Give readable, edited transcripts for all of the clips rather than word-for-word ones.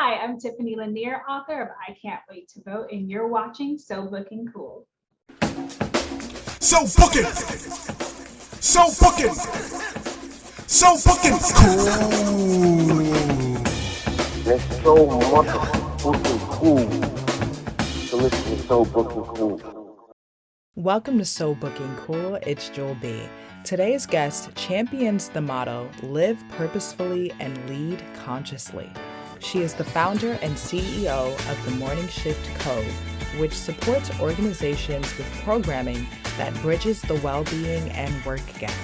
Hi, I'm Tiffany Lanier, author of I Can't Wait to Vote, and you're watching So Booking Cool. So booking, so booking, so booking cool. There's so motherfucking cool to listen to So Booking Cool. Welcome to So Booking Cool, it's Jewel B. Today's guest champions the motto, live purposefully and lead consciously. She is the founder and CEO of the Morning Shift Co., which supports organizations with programming that bridges the well-being and work gap.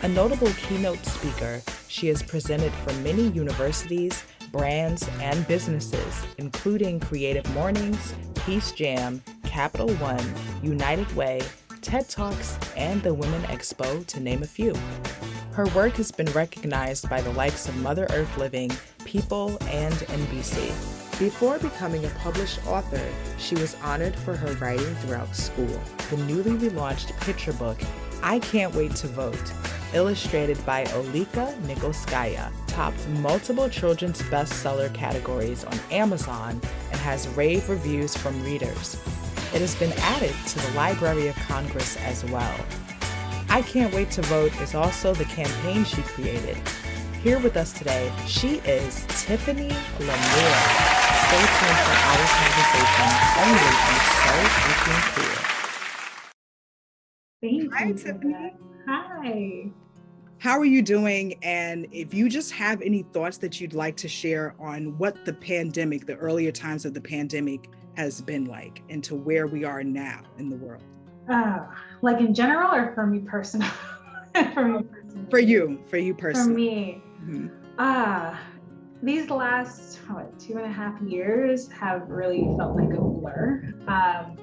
A notable keynote speaker, she has presented for many universities, brands, and businesses, including Creative Mornings, Peace Jam, Capital One, United Way, TED Talks, and the Women Expo, to name a few. Her work has been recognized by the likes of Mother Earth Living, People, and NBC. Before becoming a published author, she was honored for her writing throughout school. The newly relaunched picture book, I Can't Wait to Vote, illustrated by Olika Nikolskaia, topped multiple children's bestseller categories on Amazon and has rave reviews from readers. It has been added to the Library of Congress as well. I Can't Wait to Vote is also the campaign she created. Here with us today, she is Tiffany Lanier. Stay tuned for our conversation only on So Booking Cool. Thank Hi, you. Tiffany. Hi. How are you doing? And if you just have any thoughts that you'd like to share on what the pandemic, the earlier times of the pandemic, has been like, and to where we are now in the world. Like in general, or for me personally? For you personally. For me. Mm-hmm. These last 2.5 years have really felt like a blur. At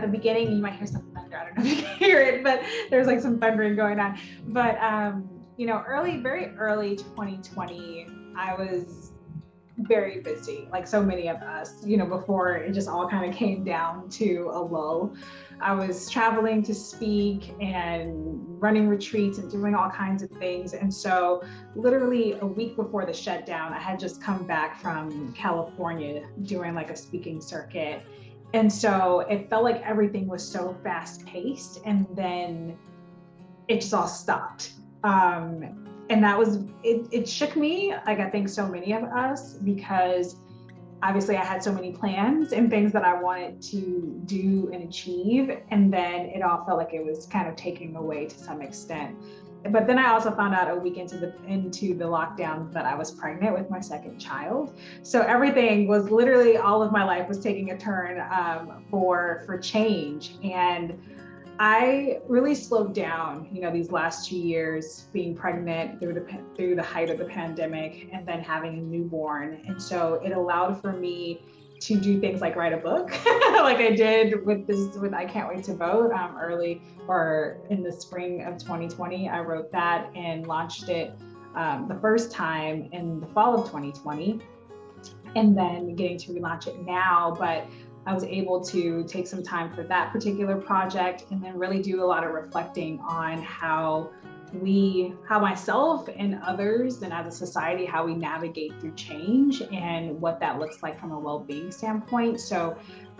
the beginning, you might hear some thunder. I don't know if you can hear it, but there's like some thundering going on. But, very early 2020, I was very busy, like so many of us, before it just all kind of came down to a lull. I was traveling to speak and running retreats and doing all kinds of things. And so literally a week before the shutdown, I had just come back from California doing like a speaking circuit. And so it felt like everything was so fast paced, and then it just all stopped. And that was, it shook me, like I think so many of us, because obviously I had so many plans and things that I wanted to do and achieve. And then it all felt like it was kind of taking away to some extent. But then I also found out a week into the lockdown that I was pregnant with my second child. So everything was literally, all of my life was taking a turn for change. And I really slowed down, these last 2 years, being pregnant through the height of the pandemic, and then having a newborn. And so it allowed for me to do things like write a book, like I did with I Can't Wait to Vote early, or in the spring of 2020. I wrote that and launched it the first time in the fall of 2020, and then getting to relaunch it now. But I was able to take some time for that particular project, and then really do a lot of reflecting on how myself and others, and as a society, how we navigate through change and what that looks like from a well-being standpoint. So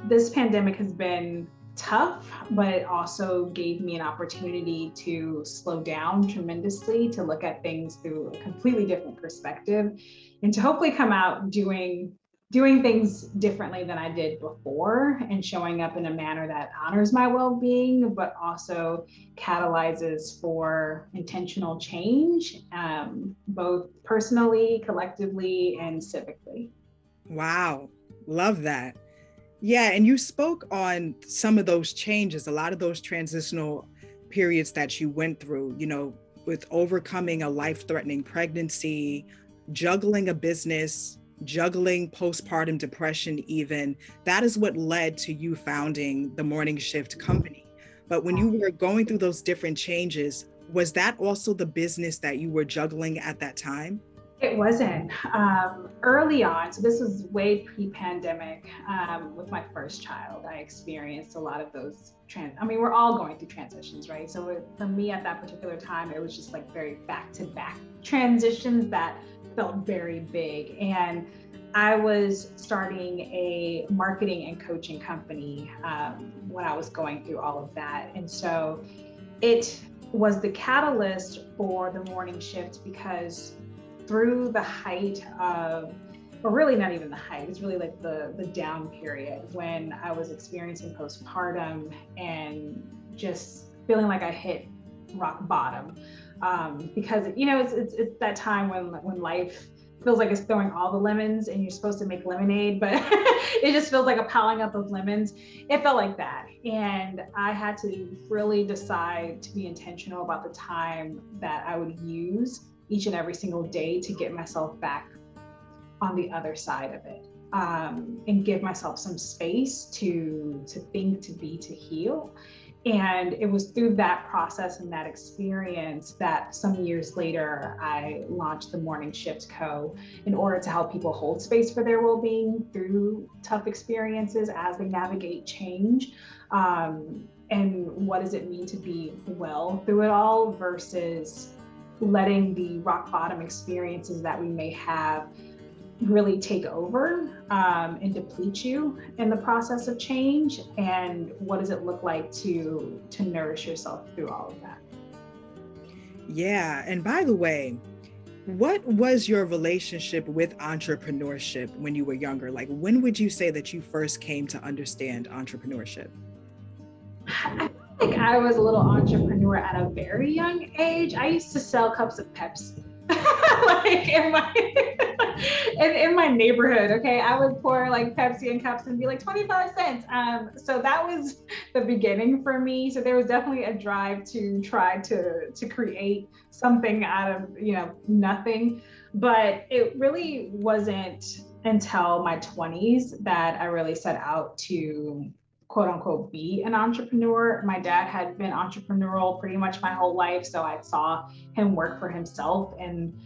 this pandemic has been tough, but it also gave me an opportunity to slow down tremendously, to look at things through a completely different perspective, and to hopefully come out doing things differently than I did before, and showing up in a manner that honors my well-being, but also catalyzes for intentional change, both personally, collectively, and civically. Wow, love that. Yeah, and you spoke on some of those changes, a lot of those transitional periods that you went through, with overcoming a life-threatening pregnancy, juggling a business, juggling postpartum depression even. That is what led to you founding the Morning Shift company. But when you were going through those different changes, was that also the business that you were juggling at that time? It wasn't. Early on, so this was way pre-pandemic, with my first child, I experienced a lot of those we're all going through transitions, right? So for me at that particular time, it was just like very back-to-back transitions that felt very big. And I was starting a marketing and coaching company when I was going through all of that. And so it was the catalyst for the morning shift, because through the height of, or really not even the height, it's really like the down period when I was experiencing postpartum and just feeling like I hit rock bottom. Because it's that time when life feels like it's throwing all the lemons and you're supposed to make lemonade, but it just feels like a piling up of lemons. It felt like that. And I had to really decide to be intentional about the time that I would use each and every single day to get myself back on the other side of it, and give myself some space to think, to be, to heal. And it was through that process and that experience that some years later, I launched the Morning Shift Co. in order to help people hold space for their well-being through tough experiences as they navigate change. And what does it mean to be well through it all versus letting the rock bottom experiences that we may have really take over and deplete you in the process of change, and what does it look like to nourish yourself through all of that. Yeah, and by the way, what was your relationship with entrepreneurship when you were younger? Like, when would you say that you first came to understand entrepreneurship? I feel like I was a little entrepreneur at a very young age. I used to sell cups of Pepsi. Like in my neighborhood, okay, I would pour like Pepsi in cups and be like 25 cents. So that was the beginning for me. So there was definitely a drive to try to create something out of nothing. But it really wasn't until my 20s that I really set out to quote unquote be an entrepreneur. My dad had been entrepreneurial pretty much my whole life, so I saw him work for himself, and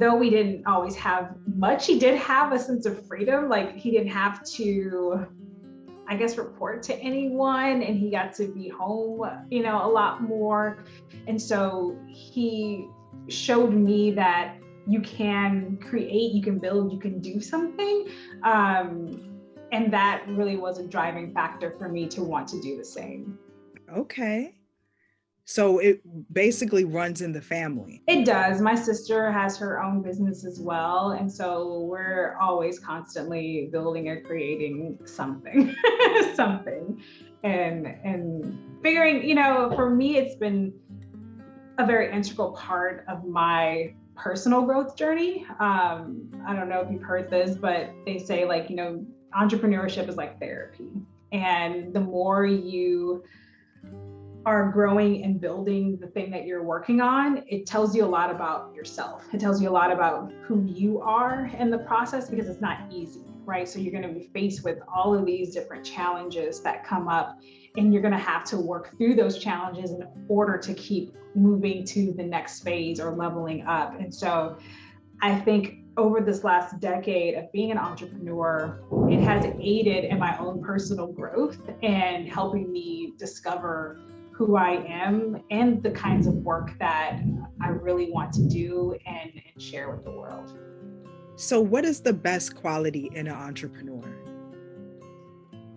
though we didn't always have much, he did have a sense of freedom. Like, he didn't have to, I guess, report to anyone, and he got to be home, a lot more. And so he showed me that you can create, you can build, you can do something. And that really was a driving factor for me to want to do the same. Okay. So it basically runs in the family. It does. My sister has her own business as well. And so we're always constantly building or creating something, and figuring, for me, it's been a very integral part of my personal growth journey. I don't know if you've heard this, but they say entrepreneurship is like therapy. And the more you are growing and building the thing that you're working on, it tells you a lot about yourself. It tells you a lot about who you are in the process, because it's not easy, right? So you're going to be faced with all of these different challenges that come up, and you're going to have to work through those challenges in order to keep moving to the next phase or leveling up. And so I think over this last decade of being an entrepreneur, it has aided in my own personal growth and helping me discover who I am and the kinds of work that I really want to do and share with the world. So what is the best quality in an entrepreneur?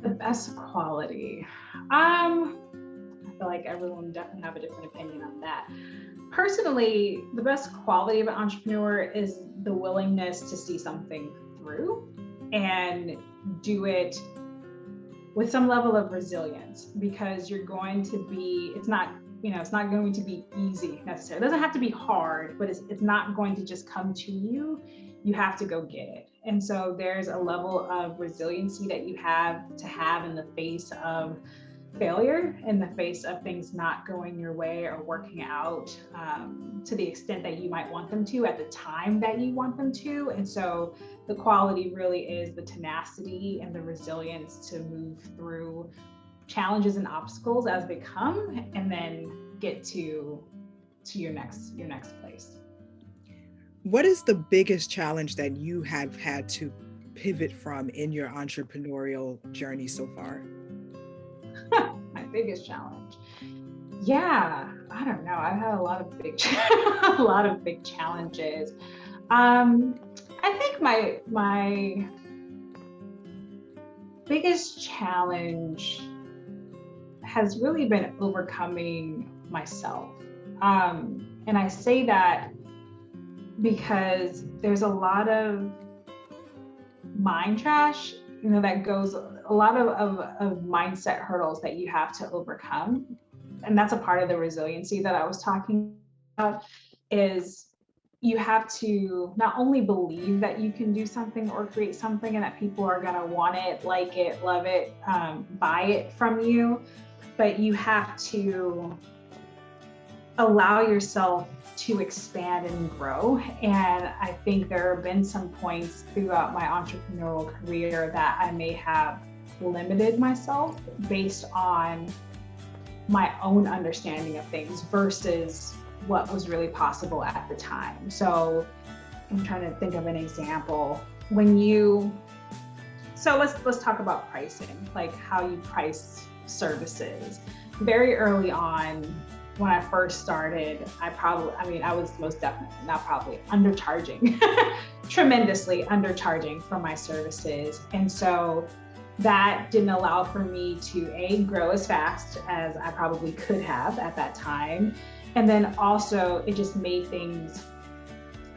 The best quality. I feel like everyone definitely have a different opinion on that. Personally, the best quality of an entrepreneur is the willingness to see something through and do it with some level of resilience, because you're going to be, it's not going to be easy necessarily. It doesn't have to be hard, but it's not going to just come to you. You have to go get it. And so there's a level of resiliency that you have to have in the face of failure, in the face of things not going your way or working out to the extent that you might want them to at the time that you want them to. And so the quality really is the tenacity and the resilience to move through challenges and obstacles as they come, and then get to your next place. What is the biggest challenge that you have had to pivot from in your entrepreneurial journey so far? My biggest challenge. Yeah, I don't know. I've had a lot of big challenges. I think my biggest challenge has really been overcoming myself. And I say that because there's a lot of mind trash, that goes, a lot of mindset hurdles that you have to overcome. And that's a part of the resiliency that I was talking about, is you have to not only believe that you can do something or create something and that people are gonna want it, like it, love it, buy it from you, but you have to allow yourself to expand and grow. And I think there have been some points throughout my entrepreneurial career that I may have limited myself based on my own understanding of things versus what was really possible at the time. So I'm trying to think of an example. So let's talk about pricing, like how you price services. Very early on, when I first started, I was most definitely, not probably, undercharging, tremendously undercharging for my services. And so that didn't allow for me to grow as fast as I probably could have at that time. And then also it just made things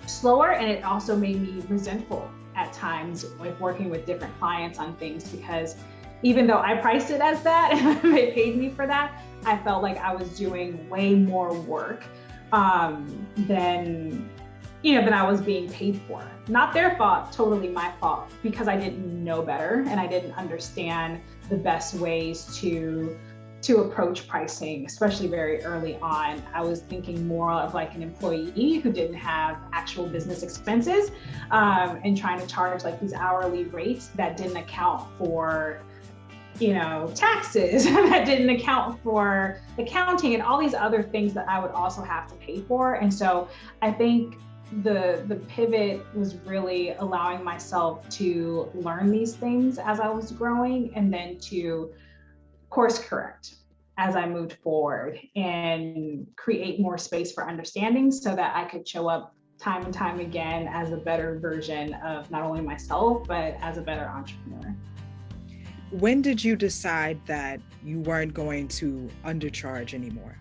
slower, and it also made me resentful at times with working with different clients on things, because even though I priced it as that and they paid me for that, I felt like I was doing way more work than I was being paid for. Not their fault, totally my fault, because I didn't know better and I didn't understand the best ways to approach pricing, especially very early on. I was thinking more of like an employee who didn't have actual business expenses, and trying to charge like these hourly rates that didn't account for taxes, that didn't account for accounting and all these other things that I would also have to pay for. And so I think the pivot was really allowing myself to learn these things as I was growing, and then to course correct as I moved forward and create more space for understanding so that I could show up time and time again as a better version of not only myself, but as a better entrepreneur. When did you decide that you weren't going to undercharge anymore?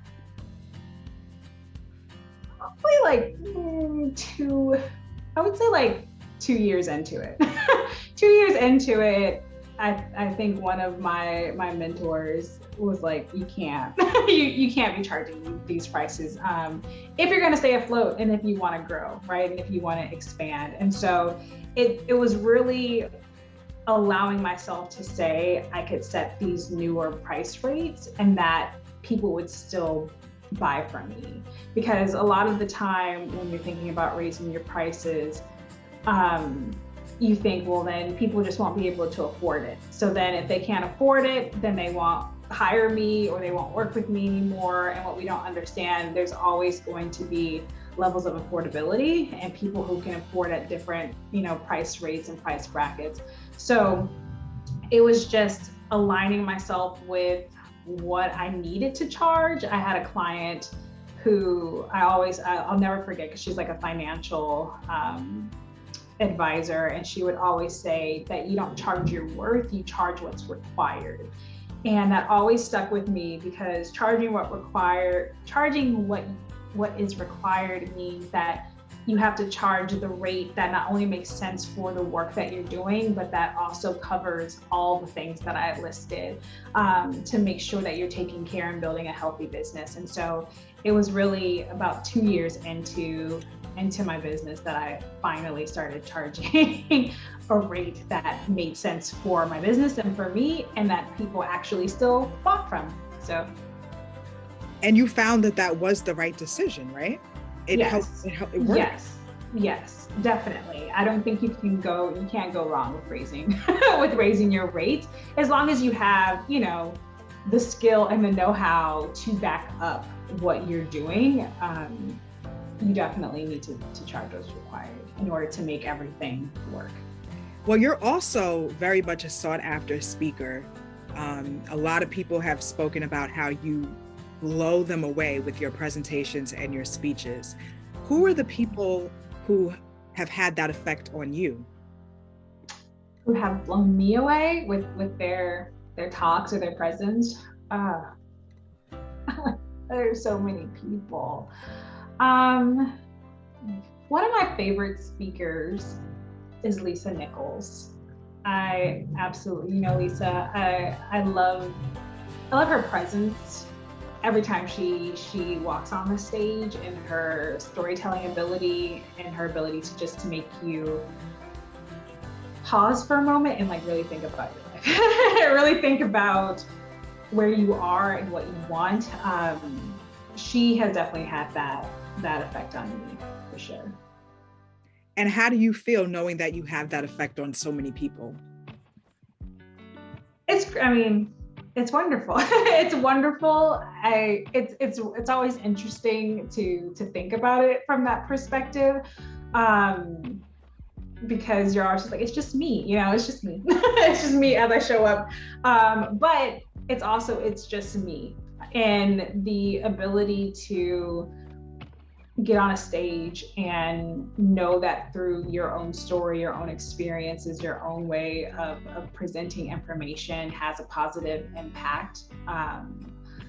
Probably like 2 years into it. 2 years into it, I think one of my mentors was like, you can't you can't be charging these prices if you're going to stay afloat and if you want to grow, right? And if you want to expand. And so it was really allowing myself to say I could set these newer price rates and that people would still buy from me. Because a lot of the time when you're thinking about raising your prices, you think, well, then people just won't be able to afford it. So then if they can't afford it, then they won't hire me or they won't work with me anymore. And what we don't understand, there's always going to be levels of affordability and people who can afford at different, price rates and price brackets. So it was just aligning myself with what I needed to charge. I had a client who I'll never forget, because she's like a financial advisor, and she would always say that you don't charge your worth, you charge what's required. And that always stuck with me, because charging what is required means that you have to charge the rate that not only makes sense for the work that you're doing, but that also covers all the things that I listed, to make sure that you're taking care and building a healthy business. And so it was really about 2 years into my business that I finally started charging a rate that made sense for my business and for me, and that people actually still bought from. So. And you found that was the right decision, right? It worked. Yes, definitely. I don't think you can't go wrong with raising your rates, as long as you have, the skill and the know-how to back up what you're doing. You definitely need to charge what's required in order to make everything work. Well, you're also very much a sought after speaker. A lot of people have spoken about how you blow them away with your presentations and your speeches. Who are the people who have had that effect on you? Who have blown me away with their talks or their presence? There's so many people. One of my favorite speakers is Lisa Nichols. I absolutely, Lisa. I love her presence every time she walks on the stage, and her storytelling ability and her ability to make you pause for a moment and like really think about your life. Really think about where you are and what you want. She has definitely had that effect on me, for sure. And how do you feel knowing that you have that effect on so many people? It's wonderful. It's wonderful. It's always interesting to think about it from that perspective. Because you're always just like, it's just me, it's just me. It's just me as I show up. But it's just me. And the ability to get on a stage and know that through your own story, your own experiences, your own way of presenting information has a positive impact.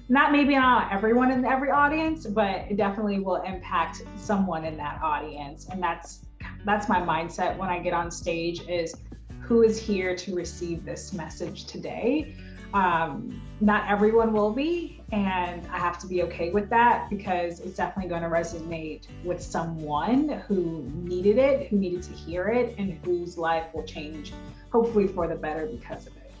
Maybe not everyone in every audience, but it definitely will impact someone in that audience. And that's my mindset when I get on stage, is who is here to receive this message today? Not everyone will be, and I have to be okay with that, because it's definitely going to resonate with someone who needed it, who needed to hear it, and whose life will change, hopefully for the better because of it.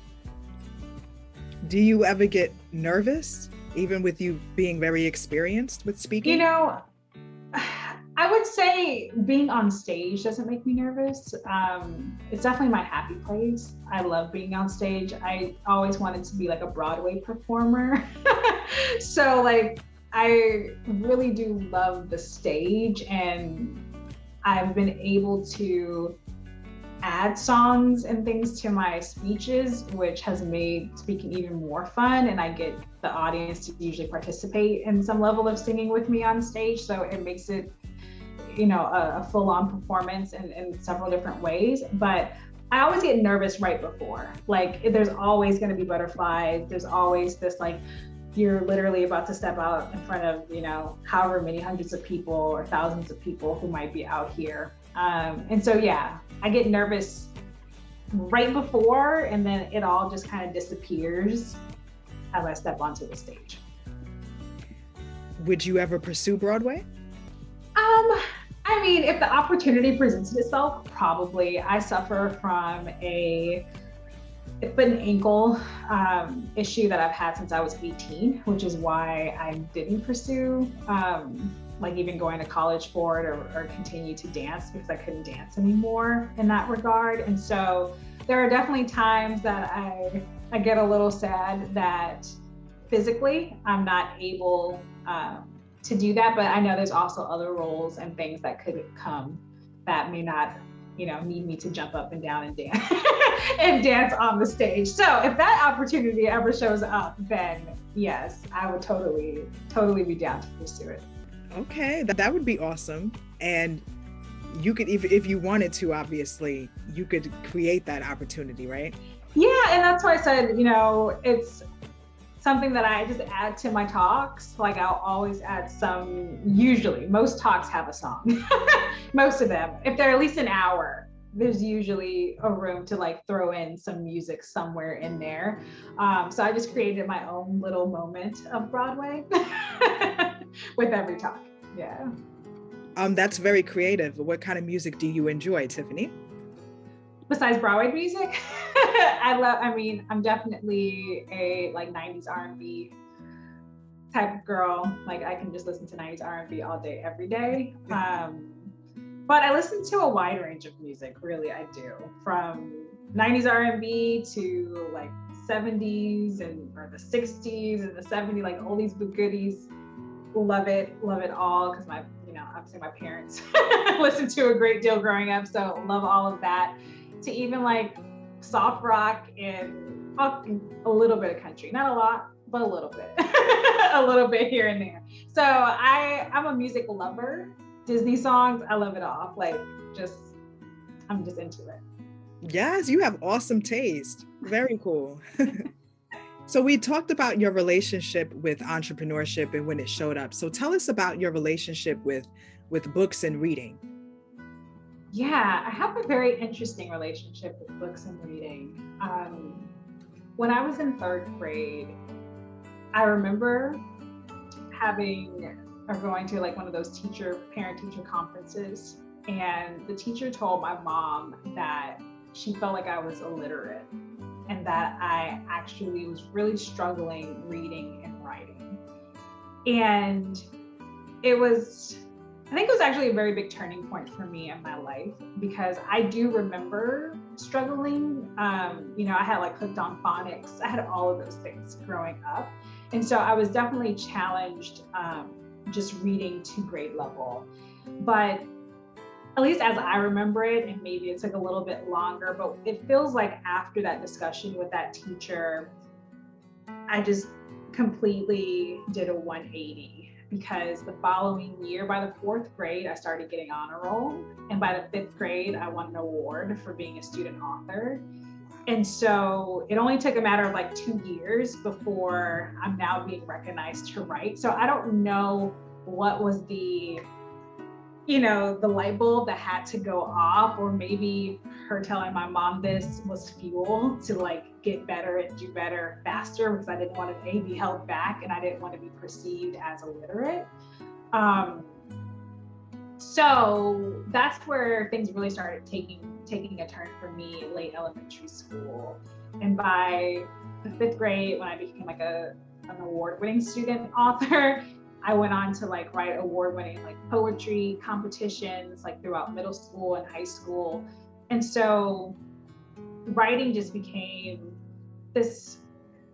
Do you ever get nervous, even with you being very experienced with speaking? I would say being on stage doesn't make me nervous. It's definitely my happy place. I love being on stage. I always wanted to be like a Broadway performer. So like, I really do love the stage, and I've been able to add songs and things to my speeches, which has made speaking even more fun. And I get the audience to usually participate in some level of singing with me on stage. So it makes it a full-on performance in several different ways. But I always get nervous right before. Like, there's always going to be butterflies. There's always this, like, you're literally about to step out in front of, however many hundreds of people or thousands of people who might be out here. And so, yeah, I get nervous right before, and then it all just kind of disappears as I step onto the stage. Would you ever pursue Broadway? If the opportunity presents itself, probably. I suffer from a foot and ankle issue that I've had since I was 18, which is why I didn't pursue even going to college for it or continue to dance, because I couldn't dance anymore in that regard. And so there are definitely times that I get a little sad that physically I'm not able to do that, but I know there's also other roles and things that could come that may not, need me to jump up and down and dance and dance on the stage. So if that opportunity ever shows up, then yes, I would totally be down to pursue it. Okay, that would be awesome. And you could, if you wanted to, obviously, you could create that opportunity, right? Yeah, and that's why I said, it's something that I just add to my talks. Like, I'll always add usually, most talks have a song. Most of them. If they're at least an hour, there's usually a room to throw in some music somewhere in there. So I just created my own little moment of Broadway with every talk. Yeah. That's very creative. What kind of music do you enjoy, Tiffany? Besides Broadway music, I'm definitely a 90s R&B type of girl. Like, I can just listen to 90s R&B all day, every day. But I listen to a wide range of music, really, I do. From 90s R&B to 70s or the 60s and the 70s, oldies but goodies. Love it all, because obviously my parents listened to a great deal growing up, so love all of that. To even soft rock and a little bit of country, not a lot, but a little bit, a little bit here and there. So I'm a music lover, Disney songs. I love it all. Like, I'm just into it. Yes, you have awesome taste. Very cool. So we talked about your relationship with entrepreneurship and when it showed up. So tell us about your relationship with books and reading. Yeah, I have a very interesting relationship with books and reading. When I was in 3rd grade, I remember going to like one of those parent-teacher conferences, and the teacher told my mom that she felt like I was illiterate and that I actually was really struggling reading and writing. And I think it was actually a very big turning point for me in my life, because I do remember struggling. I had like hooked on phonics. I had all of those things growing up. And so I was definitely challenged just reading to grade level. But at least as I remember it, and maybe it took a little bit longer, but it feels like after that discussion with that teacher, I just completely did a 180, because the following year, by the 4th grade, I started getting honor roll. And by the 5th grade, I won an award for being a student author. And so it only took a matter of like 2 years before I'm now being recognized to write. So I don't know what was the light bulb that had to go off, or maybe her telling my mom this was fuel to like get better and do better faster, because I didn't want to be held back and I didn't want to be perceived as illiterate. So that's where things really started taking a turn for me late elementary school. And by the 5th grade, when I became like an award-winning student author, I went on to like write award-winning like poetry competitions like throughout middle school and high school. And so writing just became this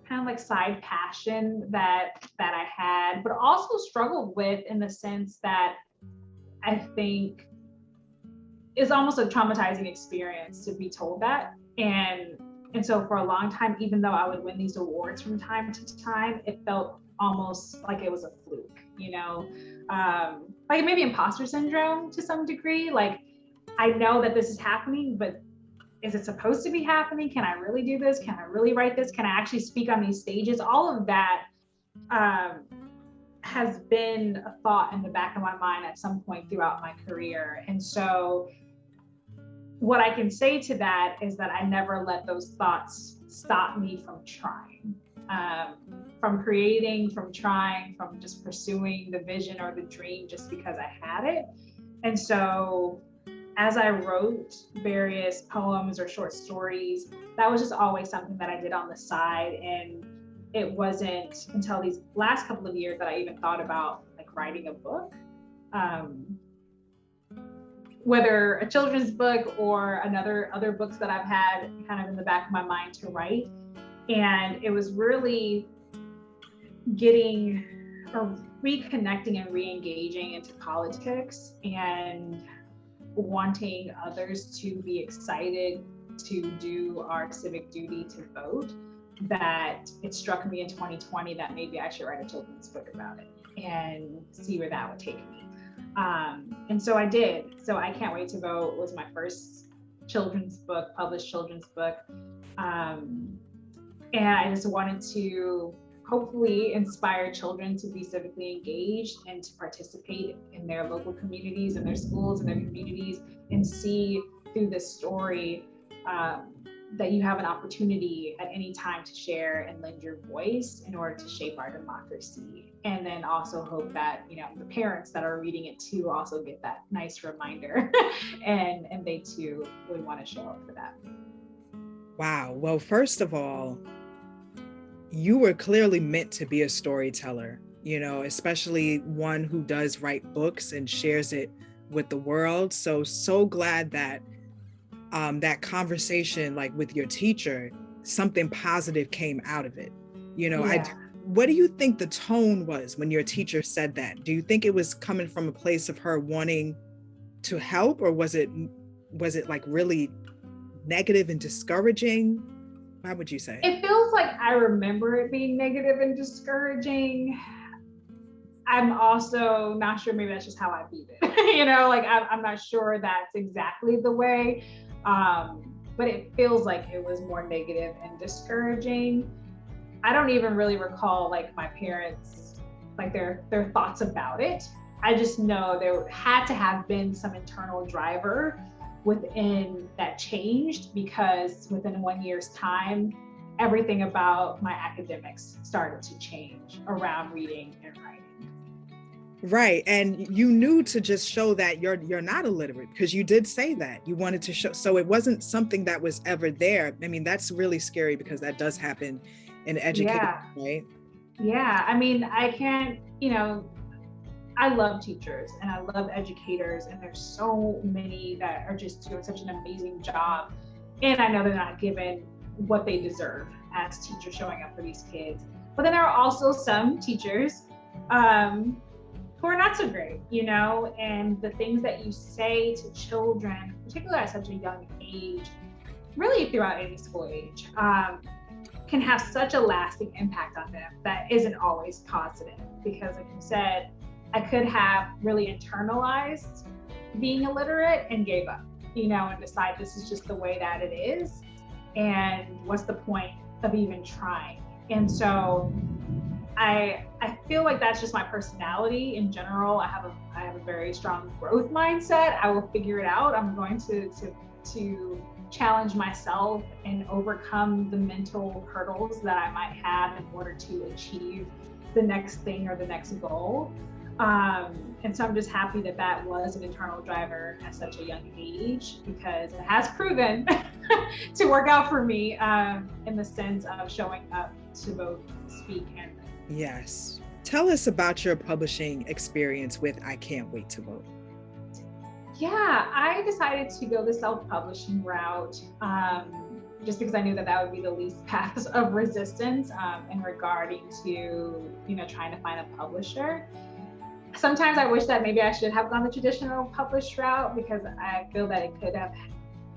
kind of like side passion that I had, but also struggled with, in the sense that I think is almost a traumatizing experience to be told that. And so for a long time, even though I would win these awards from time to time, it felt almost like it was a fluke, like maybe imposter syndrome to some degree. Like, I know that this is happening, but is it supposed to be happening? Can I really do this? Can I really write this? Can I actually speak on these stages? All of that has been a thought in the back of my mind at some point throughout my career. And so what I can say to that is that I never let those thoughts stop me from trying, from creating, from trying, from just pursuing the vision or the dream just because I had it. And so as I wrote various poems or short stories, that was just always something that I did on the side. And it wasn't until these last couple of years that I even thought about like writing a book, whether a children's book or other books that I've had kind of in the back of my mind to write. And it was really getting or reconnecting and re-engaging into politics and wanting others to be excited to do our civic duty to vote, that it struck me in 2020 that maybe I should write a children's book about it and see where that would take me. And so I did. So I Can't Wait to Vote was my first published children's book. And I just wanted to hopefully inspire children to be civically engaged and to participate in their local communities and their schools and their communities, and see through this story that you have an opportunity at any time to share and lend your voice in order to shape our democracy. And then also hope that, the parents that are reading it too also get that nice reminder and they too would want to show up for that. Wow. Well, first of all, you were clearly meant to be a storyteller, especially one who does write books and shares it with the world. So glad that that conversation, like with your teacher, something positive came out of it. Yeah. What do you think the tone was when your teacher said that? Do you think it was coming from a place of her wanting to help, or was it like really negative and discouraging? How would you say? It feels like I remember it being negative and discouraging. I'm also not sure, maybe that's just how I viewed it. You know, like I'm not sure that's exactly the way, but it feels like it was more negative and discouraging. I don't even really recall like my parents, like their thoughts about it. I just know there had to have been some internal driver within that changed, because within 1 year's time, everything about my academics started to change around reading and writing. Right. And you knew to just show that you're not illiterate, because you did say that you wanted to show. So it wasn't something that was ever there. I mean, that's really scary because that does happen in education, right? Yeah. I mean, I can't, you know, I love teachers and I love educators, and there's so many that are just doing such an amazing job. And I know they're not given what they deserve as teachers showing up for these kids. But then there are also some teachers who are not so great, you know, and the things that you say to children, particularly at such a young age, really throughout any school age, can have such a lasting impact on them that isn't always positive. Because like you said, I could have really internalized being illiterate and gave up, you know, and decide this is just the way that it is. And what's the point of even trying? And so I feel like that's just my personality in general. I have a very strong growth mindset. I will figure it out. I'm going to challenge myself and overcome the mental hurdles that I might have in order to achieve the next thing or the next goal. And so I'm just happy that that was an internal driver at such a young age, because it has proven to work out for me in the sense of showing up to both speak and write. Yes. Tell us about your publishing experience with I Can't Wait to Vote. Yeah, I decided to go the self-publishing route just because I knew that that would be the least path of resistance in regarding to, you know, trying to find a publisher. Sometimes I wish that maybe I should have gone the traditional published route, because I feel that it could have,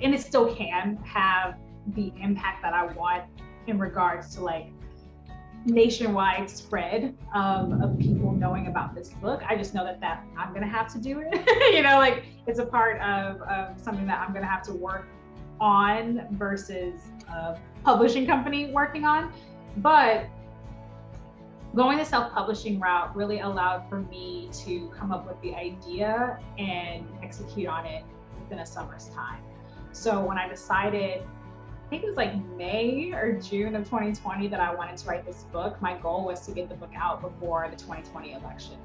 and it still can have, the impact that I want in regards to like nationwide spread of people knowing about this book. I just know that I'm gonna have to do it. You know, like it's a part of something that I'm gonna have to work on versus a publishing company working on. But going the self-publishing route really allowed for me to come up with the idea and execute on it within a summer's time. So when I decided, I think it was like May or June of 2020, that I wanted to write this book, my goal was to get the book out before the 2020 elections.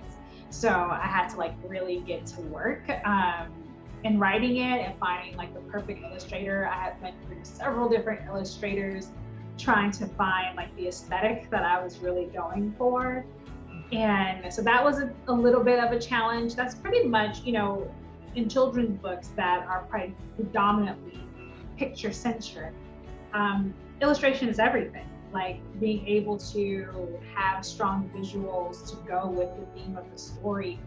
So I had to like really get to work in writing it and finding like the perfect illustrator. I had went through several different illustrators trying to find like the aesthetic that I was really going for. And so that was a little bit of a challenge. That's pretty much, you know, in children's books that are predominantly picture centric, illustration is everything. Like being able to have strong visuals to go with the theme of the story,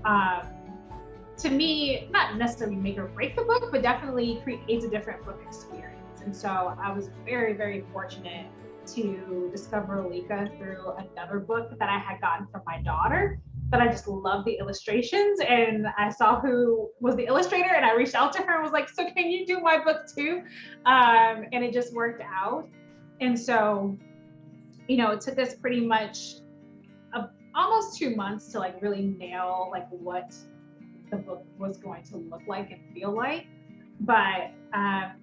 to me, not necessarily make or break the book, but definitely creates a different book experience. And so I was very, very fortunate to discover Olika through another book that I had gotten from my daughter, that I just loved the illustrations. And I saw who was the illustrator, and I reached out to her and was like, so can you do my book too? And it just worked out. And so, you know, it took us pretty much almost 2 months to like really nail like what the book was going to look like and feel like. But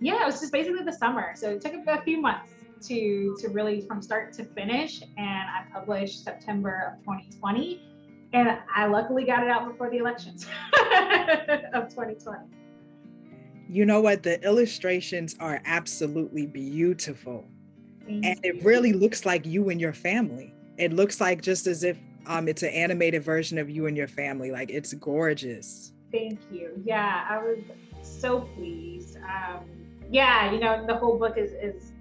yeah, it was just basically the summer. So it took a few months to really from start to finish. And I published September of 2020. And I luckily got it out before the elections of 2020. You know what? The illustrations are absolutely beautiful. Thank And you. it really looks like you and your family. It looks like just as if it's an animated version of you and your family. Like, it's gorgeous. Thank you. Yeah, I was so pleased. Yeah, you know, the whole book is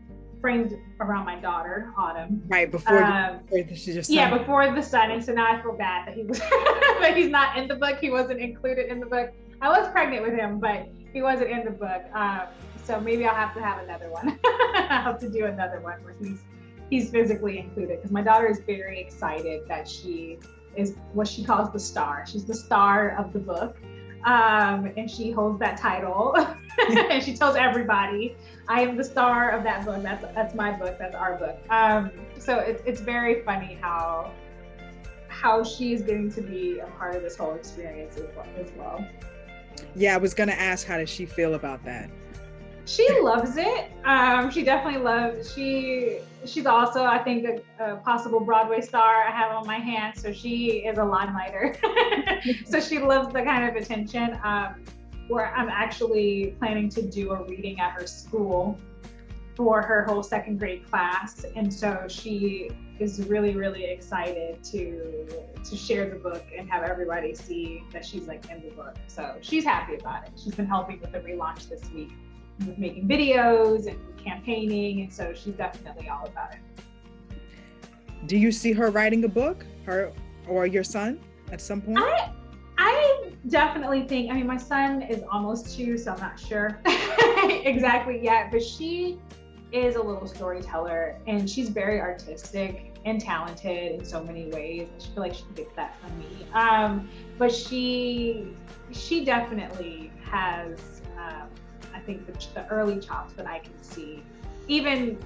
framed around my daughter, Autumn. Right, before your son. Yeah, before the son. And so now I feel bad that he was that he's not in the book. He wasn't included in the book. I was pregnant with him, but he wasn't in the book. So maybe I'll have to have another one. I'll have to do another one where he's physically included, because my daughter is very excited that she is what she calls the star. She's the star of the book. And she holds that title and she tells everybody, I am the star of that book. That's my book. That's our book. So it's very funny how she's getting to be a part of this whole experience as well. Yeah, I was gonna ask, how does she feel about that? She loves it. She definitely loves. She's also, I think, a possible Broadway star I have on my hands. So she is a limelighter. So she loves the kind of attention. Where I'm actually planning to do a reading at her school for her whole second grade class, and so she is really, really excited to share the book and have everybody see that she's like in the book. So she's happy about it. She's been helping with the relaunch this week, with making videos and campaigning, and so she's definitely all about it. Do you see her writing a book, her or your son, at some point? I definitely think, I mean, my son is almost 2, so I'm not sure exactly yet, but she is a little storyteller and she's very artistic and talented in so many ways. I feel like she gets that from me. But she definitely has, I think, the early chops that I can see. Even,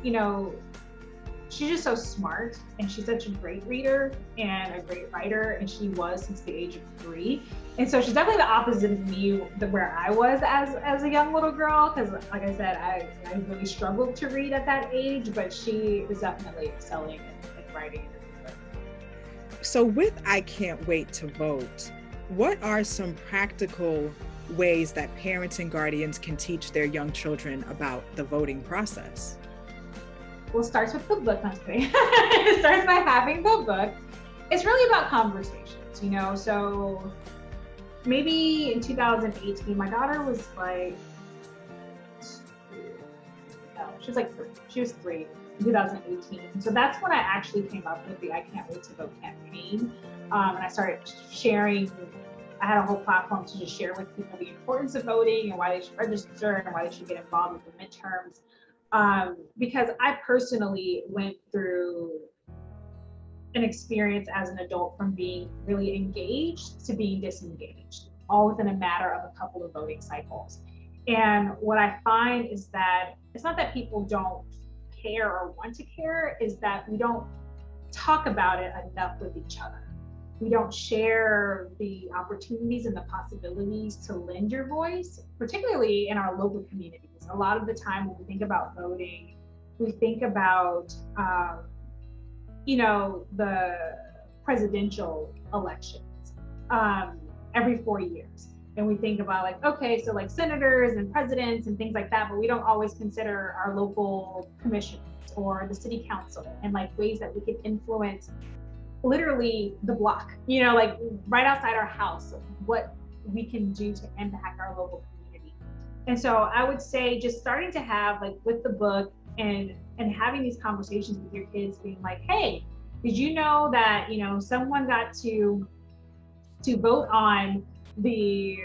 she's just so smart and she's such a great reader and a great writer, and she was since the age of 3. And so she's definitely the opposite of me, where I was as a young little girl, because like I said, I really struggled to read at that age, but she is definitely excelling in writing. So with I Can't Wait to Vote, what are some practical ways that parents and guardians can teach their young children about the voting process? Well, it starts with the book. I'm kidding. It starts by having the book. It's really about conversations, so maybe in 2018, my daughter was like, she was like 3. She was 3 in 2018. So that's when I actually came up with the I Can't Wait to Vote campaign. And I started sharing. I had a whole platform to just share with people the importance of voting and why they should register and why they should get involved with the midterms. Because I personally went through an experience as an adult from being really engaged to being disengaged, all within a matter of a couple of voting cycles. And what I find is that it's not that people don't care or want to care, is that we don't talk about it enough with each other. We don't share the opportunities and the possibilities to lend your voice, particularly in our local communities. A lot of the time when we think about voting, we think about, the presidential elections every 4 years. And we think about so senators and presidents and things like that, but we don't always consider our local commissions or the city council and ways that we can influence literally the block, right outside our house, what we can do to impact our local community. And so I would say just starting to have with the book and having these conversations with your kids, being like, hey, did you know that, someone got to vote on the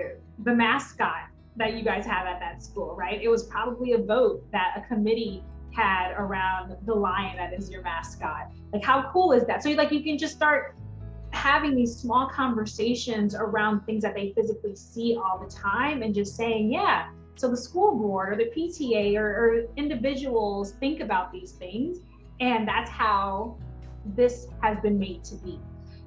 mascot that you guys have at that school, right? It was probably a vote that a committee had around the lion that is your mascot. How cool is that? So you can just start having these small conversations around things that they physically see all the time and just saying, yeah, so the school board or the PTA or individuals think about these things, and that's how this has been made to be.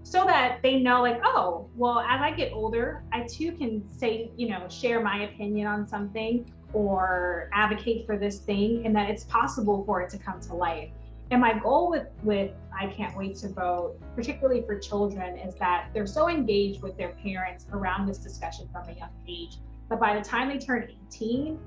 So that they know oh, well, as I get older, I too can say, share my opinion on something or advocate for this thing, and that it's possible for it to come to life. And my goal with I Can't Wait to Vote, particularly for children, is that they're so engaged with their parents around this discussion from a young age, that by the time they turn 18,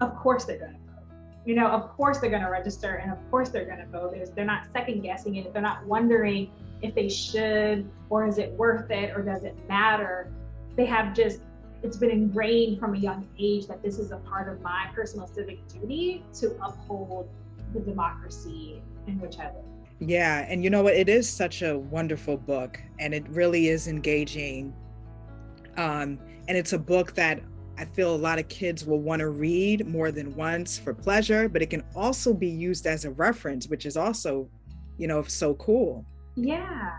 of course they're gonna vote. Of course they're gonna register, and of course they're gonna vote. They're not second guessing it. They're not wondering if they should, or is it worth it, or does it matter. They have just, it's been ingrained from a young age that this is a part of my personal civic duty to uphold the democracy in which I live. Yeah, and you know what? It is such a wonderful book, and it really is engaging. And it's a book that I feel a lot of kids will want to read more than once for pleasure, but it can also be used as a reference, which is also, so cool. Yeah.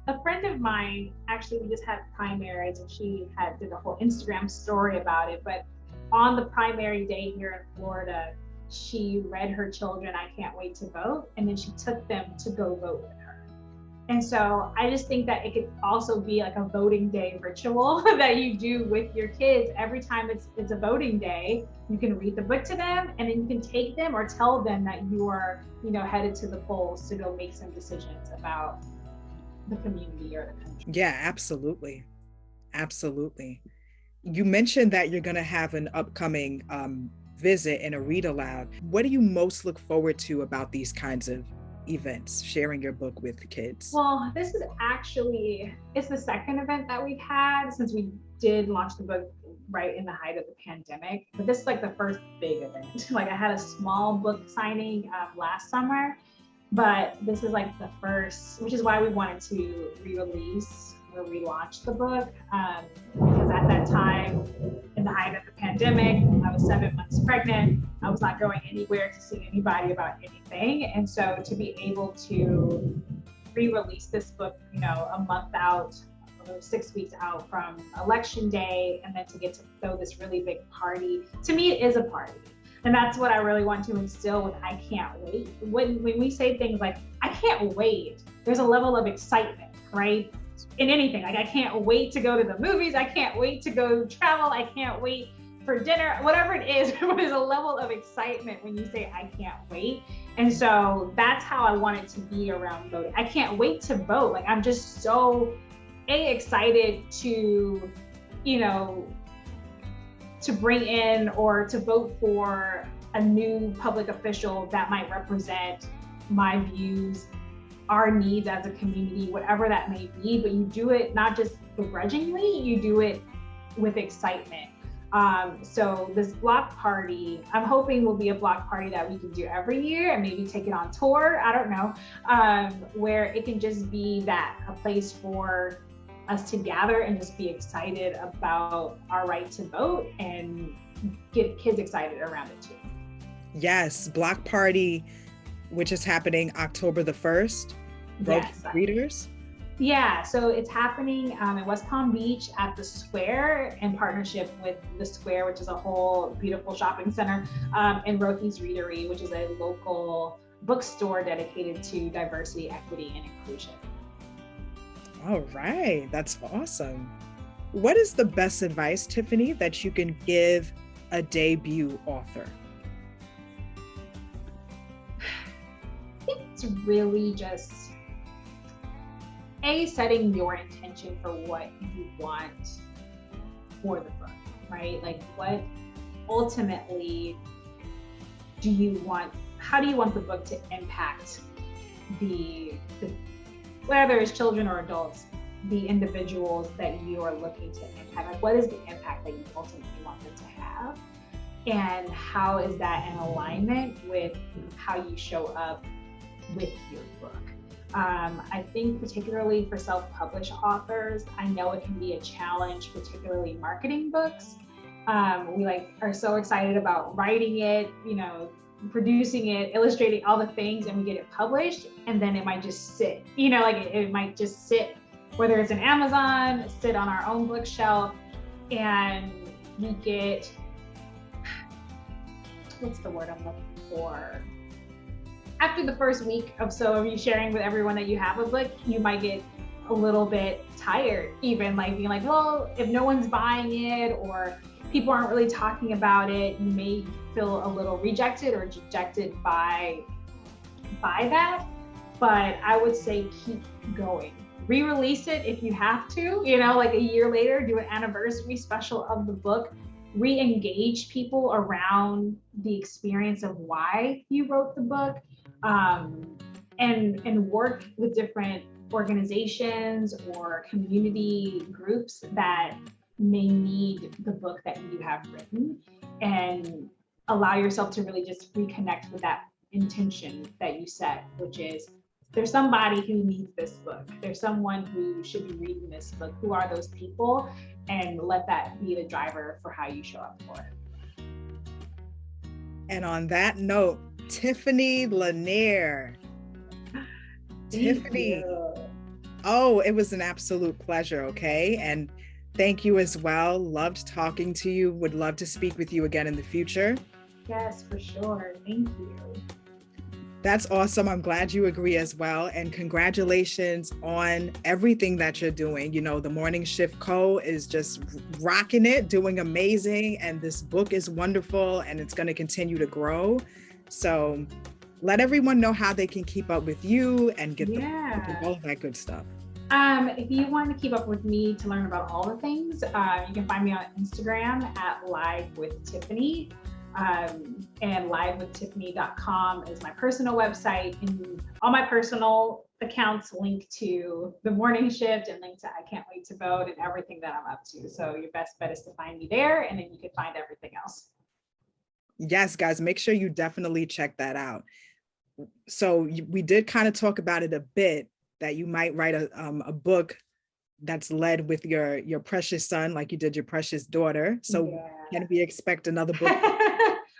a friend of mine, actually, we just had primaries, and she did a whole Instagram story about it. But on the primary day here in Florida, she read her children "I Can't Wait to Vote," and then she took them to go vote with her. And so I just think that it could also be like a voting day ritual that you do with your kids. Every time it's a voting day, you can read the book to them, and then you can take them or tell them that you are, headed to the polls to go make some decisions about the community or the country. Yeah, absolutely. Absolutely. You mentioned that you're going to have an upcoming visit and a read aloud. What do you most look forward to about these kinds of events, sharing your book with the kids? Well, this is it's the second event that we've had since we did launch the book right in the height of the pandemic. But this is like the first big event. Like, I had a small book signing last summer, but this is like the first, which is why we wanted to re-release or relaunch the book, because at that time, in the height of the pandemic, I was 7 months pregnant. I was not going anywhere to see anybody about anything. And so to be able to re-release this book, a month out, 6 weeks out from election day, and then to get to throw this really big party, to me, it is a party. And that's what I really want to instill with "I can't wait." When we say things like "I can't wait," there's a level of excitement, right? In anything, like, I can't wait to go to the movies, I can't wait to go travel, I can't wait for dinner, whatever it is, there's a level of excitement when you say "I can't wait." And so that's how I want it to be around voting. I can't wait to vote. Like, I'm just so excited to, to bring in or to vote for a new public official that might represent my views, our needs as a community, whatever that may be. But you do it not just begrudgingly, you do it with excitement. So this block party, I'm hoping will be a block party that we can do every year and maybe take it on tour, I don't know, where it can just be a place for us to gather and just be excited about our right to vote and get kids excited around it too. Yes, block party, which is happening October the 1st. Yes. Readers. Yeah, so it's happening in West Palm Beach at the Square in partnership with the Square, which is a whole beautiful shopping center, and Rothy's Readery, which is a local bookstore dedicated to diversity, equity, and inclusion. All right, that's awesome. What is the best advice, Tiffany, that you can give a debut author? I think it's really just setting your intention for what you want for the book, right? Like, what ultimately do you want? How do you want the book to impact the whether it's children or adults, the individuals that you are looking to impact? Like, what is the impact that you ultimately want them to have? And how is that in alignment with how you show up with your book? I think particularly for self-published authors, I know it can be a challenge, particularly marketing books. We are so excited about writing it, producing it, illustrating all the things, and we get it published, and then it might just sit, it might just sit, whether it's in Amazon, sit on our own bookshelf, and we get, what's the word I'm looking for? After the first week of you sharing with everyone that you have a book, you might get a little bit tired, even being like, well, if no one's buying it or people aren't really talking about it, you may feel a little rejected or dejected by that. But I would say keep going. Re-release it if you have to, like a year later, do an anniversary special of the book, re-engage people around the experience of why you wrote the book, and work with different organizations or community groups that may need the book that you have written, and allow yourself to really just reconnect with that intention that you set, which is there's somebody who needs this book. There's someone who should be reading this book. Who are those people? And let that be the driver for how you show up for it. And on that note, Tiffany Lanier. Tiffany, Oh, it was an absolute pleasure. Okay. And thank you as well. Loved talking to you. Would love to speak with you again in the future. Yes, for sure. Thank you. That's awesome. I'm glad you agree as well. And congratulations on everything that you're doing. You know, the Morning Shift Co. is just rocking it, doing amazing. And this book is wonderful and it's going to continue to grow. So let everyone know how they can keep up with you and get the book and all of that good stuff. If you want to keep up with me to learn about all the things, you can find me on Instagram at Live with Tiffany. And livewithtiffany.com is my personal website, and all my personal accounts link to the Morning Shift and link to I Can't Wait to Vote and everything that I'm up to. So your best bet is to find me there, and then you can find everything else. Yes, guys, make sure you definitely check that out. So we did kind of talk about it a bit, that you might write a book that's led with your precious son, like you did your precious daughter. So can we expect another book?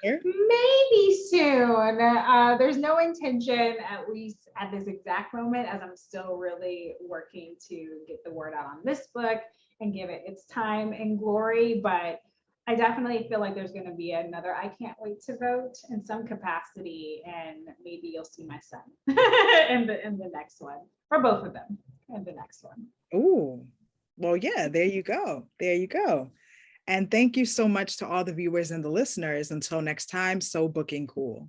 Maybe soon. There's no intention, at least at this exact moment, as I'm still really working to get the word out on this book and give it its time and glory. But I definitely feel like there's going to be another I Can't Wait to Vote in some capacity, and maybe you'll see my son in the next one, or both of them in the next one. Oh, well, yeah, there you go. There you go. And thank you so much to all the viewers and the listeners. Until next time, so booking cool.